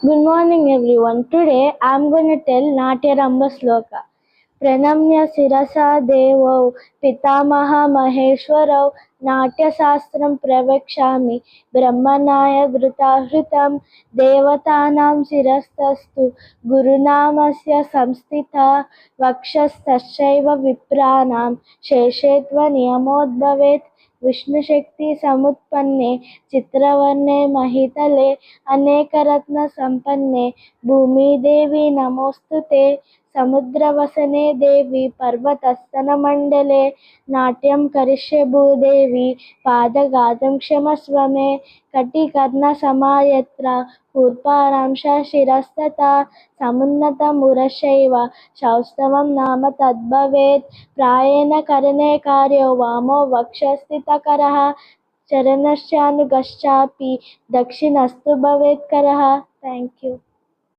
Good morning everyone. Today I am going to tell Natyaramba Sloka. Pranamya Sirasa Devo Pitamaha Maheshwarau Natyasastram Pravakshami Brahmanaya Dhrutahritam Devatanam Sirastastu Gurunamasya Samstita Vakshastasaiva Vipranam Sheshetva Niyamodbhavet विष्णुशक्ति समुत्पन्ने चित्रवर्णे महितले अनेकरत्न संपन्ने भूमिदेवी नमोस्तुते समुद्रवसने देवी पर्वतस्तनमण्डले नाट्यं करिष्ये भूदेवी पादघातं क्षमस्व मे कटिकर्णसमायत्र कूर्पारांश शिरस्तथा समुन्नतमुरशैव सौष्ठवं नाम तद्भवेत् प्रायेण करणे कार्यो वामो वक्षस्थितकरः चरणश्चानुगश्चापि दक्षिणस्तु भवेत् करः. Thank you.